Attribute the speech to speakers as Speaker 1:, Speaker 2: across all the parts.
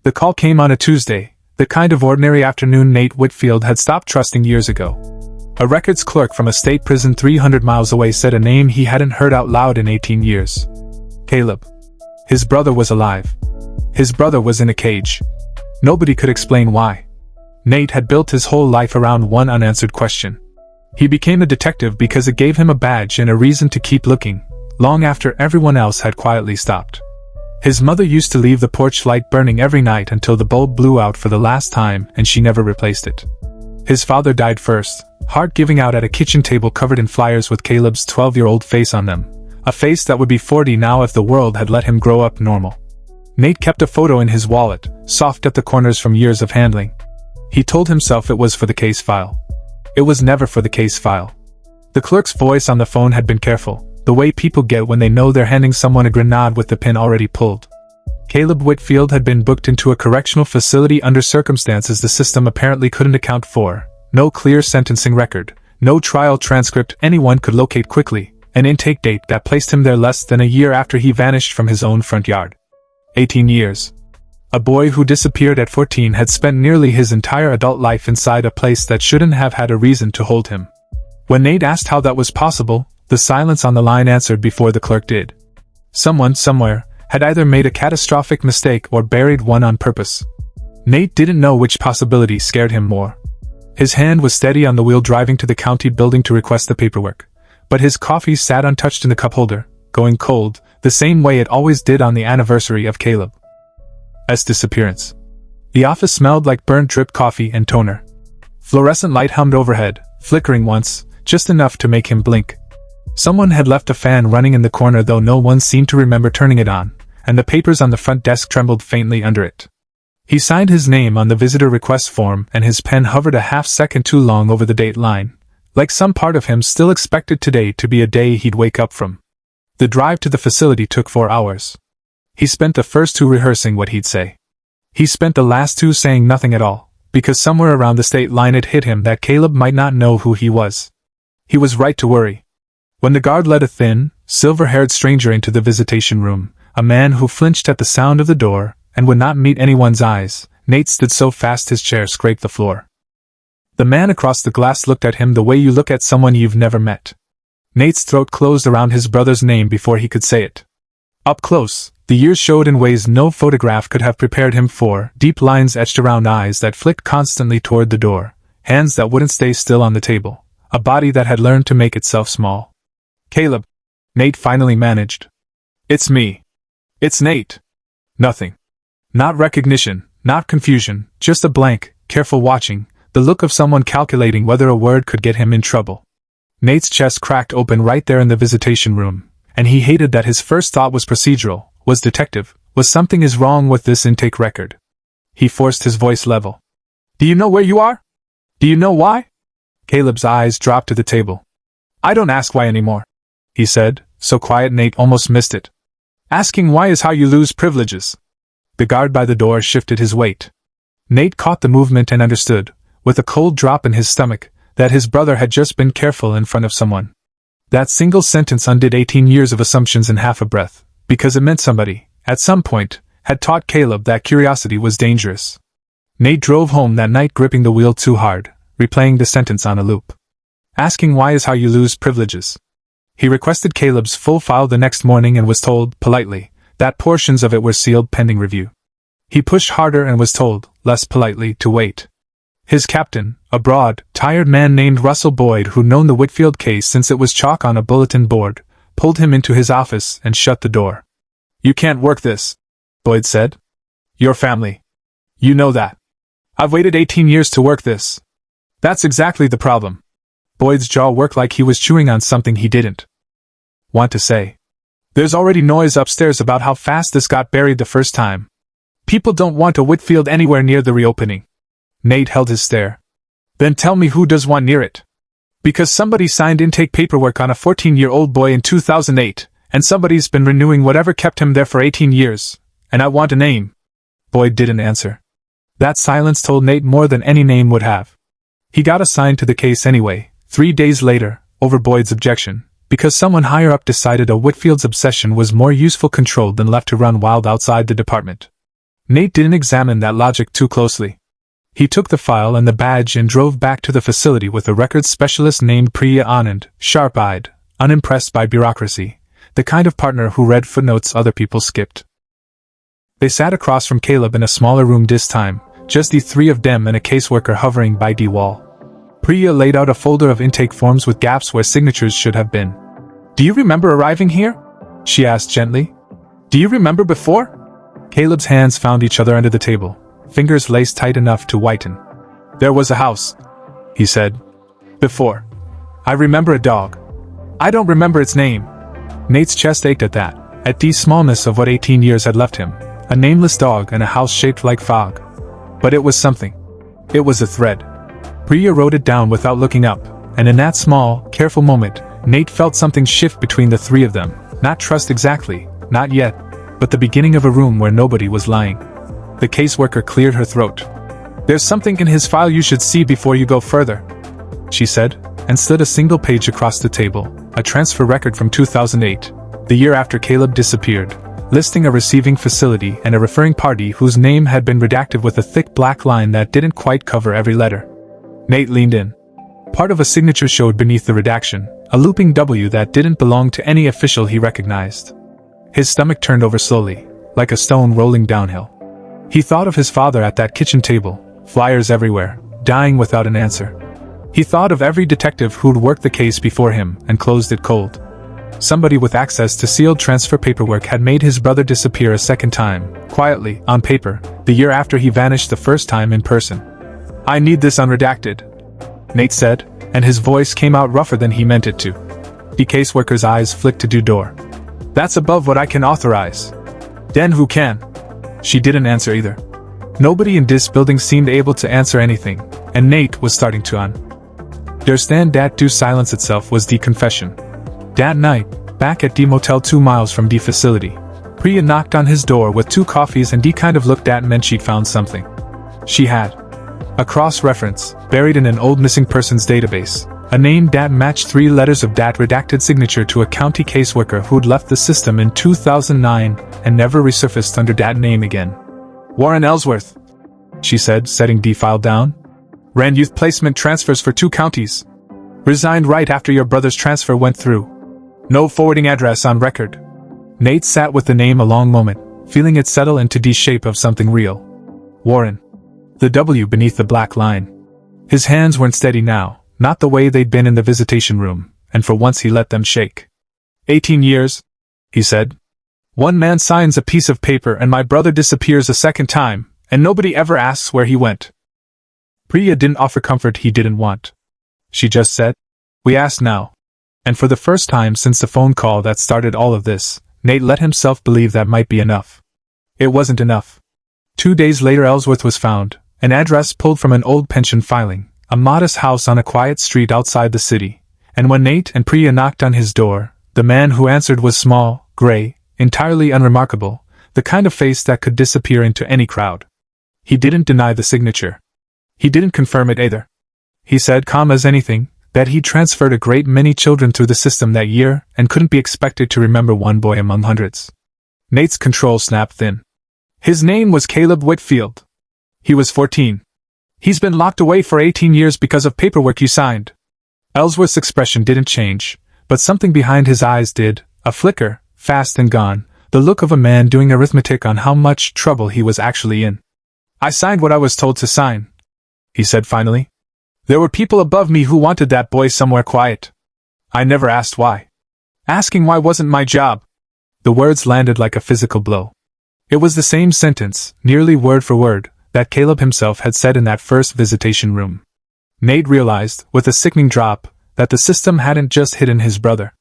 Speaker 1: The call came on a Tuesday, the kind of ordinary afternoon Nate Whitfield had stopped trusting years ago. A records clerk from a state prison 300 miles away said a name he hadn't heard out loud in 18 years. Caleb. His brother was alive. His brother was in a cage. Nobody could explain why. Nate had built his whole life around one unanswered question. He became a detective because it gave him a badge and a reason to keep looking, long after everyone else had quietly stopped. His mother used to leave the porch light burning every night until the bulb blew out for the last time and she never replaced it. His father died first, heart giving out at a kitchen table covered in flyers with Caleb's 12-year-old face on them, a face that would be 40 now if the world had let him grow up normal. Nate kept a photo in his wallet, soft at the corners from years of handling. He told himself it was for the case file. It was never for the case file. The clerk's voice on the phone had been careful, the way people get when they know they're handing someone a grenade with the pin already pulled. Caleb Whitfield had been booked into a correctional facility under circumstances the system apparently couldn't account for. No clear sentencing record, no trial transcript anyone could locate quickly, an intake date that placed him there less than a year after he vanished from his own front yard. 18 years. A boy who disappeared at 14 had spent nearly his entire adult life inside a place that shouldn't have had a reason to hold him. When Nate asked how that was possible, the silence on the line answered before the clerk did. Someone, somewhere, had either made a catastrophic mistake or buried one on purpose. Nate didn't know which possibility scared him more. His hand was steady on the wheel driving to the county building to request the paperwork, but his coffee sat untouched in the cup holder, going cold, the same way it always did on the anniversary of Caleb's disappearance. The office smelled like burnt drip coffee and toner. Fluorescent light hummed overhead, flickering once, just enough to make him blink. Someone had left a fan running in the corner though no one seemed to remember turning it on, and the papers on the front desk trembled faintly under it. He signed his name on the visitor request form and his pen hovered a half-second too long over the date line, like some part of him still expected today to be a day he'd wake up from. The drive to the facility took 4 hours. He spent the first 2 rehearsing what he'd say. He spent the last 2 saying nothing at all, because somewhere around the state line it hit him that Caleb might not know who he was. He was right to worry. When the guard led a thin, silver-haired stranger into the visitation room, a man who flinched at the sound of the door and would not meet anyone's eyes, Nate stood so fast his chair scraped the floor. The man across the glass looked at him the way you look at someone you've never met. Nate's throat closed around his brother's name before he could say it. Up close, the years showed in ways no photograph could have prepared him for, deep lines etched around eyes that flicked constantly toward the door, hands that wouldn't stay still on the table, a body that had learned to make itself small. Caleb. Nate finally managed. It's me. It's Nate. Nothing. Not recognition, not confusion, just a blank, careful watching, the look of someone calculating whether a word could get him in trouble. Nate's chest cracked open right there in the visitation room, and he hated that his first thought was procedural, was detective, was something is wrong with this intake record. He forced his voice level. Do you know where you are? Do you know why? Caleb's eyes dropped to the table. I don't ask why anymore, he said, so quiet Nate almost missed it. Asking why is how you lose privileges. The guard by the door shifted his weight. Nate caught the movement and understood, with a cold drop in his stomach, that his brother had just been careful in front of someone. That single sentence undid 18 years of assumptions in half a breath, because it meant somebody, at some point, had taught Caleb that curiosity was dangerous. Nate drove home that night gripping the wheel too hard, replaying the sentence on a loop. Asking why is how you lose privileges. He requested Caleb's full file the next morning and was told, politely, that portions of it were sealed pending review. He pushed harder and was told, less politely, to wait. His captain, a broad, tired man named Russell Boyd who'd known the Whitfield case since it was chalk on a bulletin board, pulled him into his office and shut the door. You can't work this, Boyd said. Your family. You know that. I've waited 18 years to work this. That's exactly the problem. Boyd's jaw worked like he was chewing on something he didn't want to say. There's already noise upstairs about how fast this got buried the first time. People don't want a Whitfield anywhere near the reopening. Nate held his stare. Then tell me who does want near it. Because somebody signed intake paperwork on a 14-year-old boy in 2008, and somebody's been renewing whatever kept him there for 18 years, and I want a name. Boyd didn't answer. That silence told Nate more than any name would have. He got assigned to the case anyway, 3 days later, over Boyd's objection, because someone higher up decided a Whitfield's obsession was more useful controlled than left to run wild outside the department. Nate didn't examine that logic too closely. He took the file and the badge and drove back to the facility with a records specialist named Priya Anand, sharp-eyed, unimpressed by bureaucracy, the kind of partner who read footnotes other people skipped. They sat across from Caleb in a smaller room this time, just the three of them and a caseworker hovering by the wall. Priya laid out a folder of intake forms with gaps where signatures should have been. "Do you remember arriving here?" she asked gently. "Do you remember before?" Caleb's hands found each other under the table, fingers laced tight enough to whiten. "There was a house," he said. "Before. I remember a dog. I don't remember its name." Nate's chest ached at the smallness of what 18 years had left him, a nameless dog and a house shaped like fog. But it was something. It was a thread. Priya wrote it down without looking up, and in that small, careful moment, Nate felt something shift between the three of them. Not trust exactly, not yet, but the beginning of a room where nobody was lying. The caseworker cleared her throat. "There's something in his file you should see before you go further," she said, and slid a single page across the table, a transfer record from 2008, the year after Caleb disappeared, listing a receiving facility and a referring party whose name had been redacted with a thick black line that didn't quite cover every letter. Nate leaned in. Part of a signature showed beneath the redaction, a looping W that didn't belong to any official he recognized. His stomach turned over slowly, like a stone rolling downhill. He thought of his father at that kitchen table, flyers everywhere, dying without an answer. He thought of every detective who'd worked the case before him and closed it cold. Somebody with access to sealed transfer paperwork had made his brother disappear a second time, quietly, on paper, the year after he vanished the first time in person. "I need this unredacted," Nate said, and his voice came out rougher than he meant it to. The caseworker's eyes flicked to do door. "That's above what I can authorize." "Then who can?" She didn't answer either. Nobody in this building seemed able to answer anything, and Nate was starting to understand that to silence itself was the confession. That night, back at the motel 2 miles from the facility, Priya knocked on his door with 2 coffees and the kind of look that meant she'd found something. She had a cross-reference, buried in an old missing persons database, a name that matched 3 letters of that redacted signature to a county caseworker who'd left the system in 2009 and never resurfaced under that name again. "Warren Ellsworth," she said, setting the file down. "Ran youth placement transfers for 2 counties. Resigned right after your brother's transfer went through. No forwarding address on record." Nate sat with the name a long moment, feeling it settle into the shape of something real. Warren. The W beneath the black line. His hands weren't steady now, not the way they'd been in the visitation room, and for once he let them shake. 18 years, he said. One man signs a piece of paper and my brother disappears a second time, and nobody ever asks where he went. Priya didn't offer comfort he didn't want. She just said, "We asked now." And for the first time since the phone call that started all of this, Nate let himself believe that might be enough. It wasn't enough. 2 days later Ellsworth was found, an address pulled from an old pension filing, a modest house on a quiet street outside the city, and when Nate and Priya knocked on his door, the man who answered was small, gray, entirely unremarkable, the kind of face that could disappear into any crowd. He didn't deny the signature. He didn't confirm it either. He said, calm as anything, that he'd transferred a great many children through the system that year and couldn't be expected to remember one boy among hundreds. Nate's control snapped thin. His name was Caleb Whitfield. He was 14. He's been locked away for 18 years because of paperwork you signed. Ellsworth's expression didn't change, but something behind his eyes did, a flicker, fast and gone, the look of a man doing arithmetic on how much trouble he was actually in. I signed what I was told to sign, he said finally. There were people above me who wanted that boy somewhere quiet. I never asked why. Asking why wasn't my job. The words landed like a physical blow. It was the same sentence, nearly word for word, that Caleb himself had said in that first visitation room. Nate realized, with a sickening drop, that the system hadn't just hidden his brother.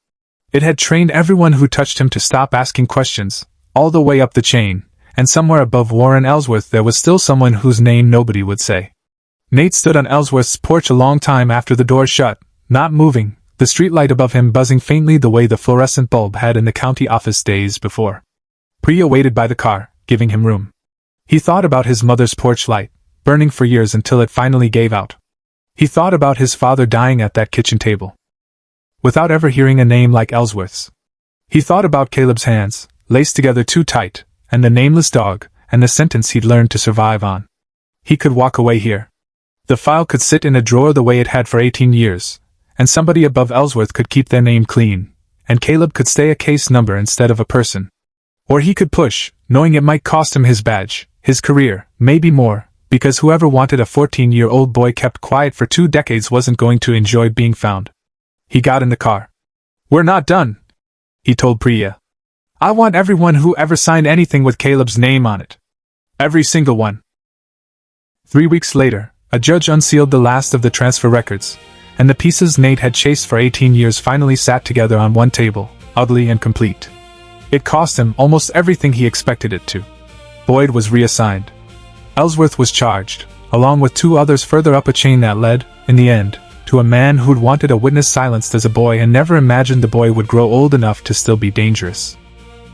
Speaker 1: It had trained everyone who touched him to stop asking questions, all the way up the chain, and somewhere above Warren Ellsworth there was still someone whose name nobody would say. Nate stood on Ellsworth's porch a long time after the door shut, not moving, the streetlight above him buzzing faintly the way the fluorescent bulb had in the county office days before. Priya waited by the car, giving him room. He thought about his mother's porch light, burning for years until it finally gave out. He thought about his father dying at that kitchen table, without ever hearing a name like Ellsworth's. He thought about Caleb's hands, laced together too tight, and the nameless dog, and the sentence he'd learned to survive on. He could walk away here. The file could sit in a drawer the way it had for 18 years, and somebody above Ellsworth could keep their name clean, and Caleb could stay a case number instead of a person. Or he could push, knowing it might cost him his badge, his career, maybe more, because whoever wanted a 14-year-old boy kept quiet for 2 decades wasn't going to enjoy being found. He got in the car. "We're not done," he told Priya. "I want everyone who ever signed anything with Caleb's name on it. Every single one." 3 weeks later, a judge unsealed the last of the transfer records, and the pieces Nate had chased for 18 years finally sat together on one table, ugly and complete. It cost him almost everything he expected it to. Boyd was reassigned. Ellsworth was charged, along with 2 others further up a chain that led, in the end, to a man who'd wanted a witness silenced as a boy and never imagined the boy would grow old enough to still be dangerous.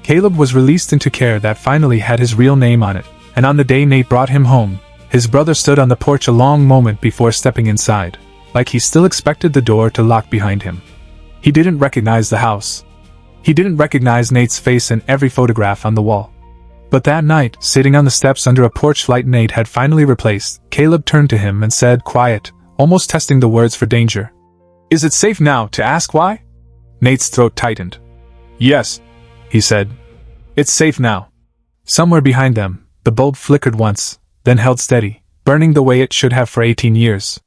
Speaker 1: Caleb was released into care that finally had his real name on it, and on the day Nate brought him home, his brother stood on the porch a long moment before stepping inside, like he still expected the door to lock behind him. He didn't recognize the house. He didn't recognize Nate's face in every photograph on the wall. But that night, sitting on the steps under a porch light Nate had finally replaced, Caleb turned to him and said, quiet, almost testing the words for danger, "Is it safe now to ask why?" Nate's throat tightened. "Yes," he said. "It's safe now." Somewhere behind them, the bulb flickered once, then held steady, burning the way it should have for 18 years.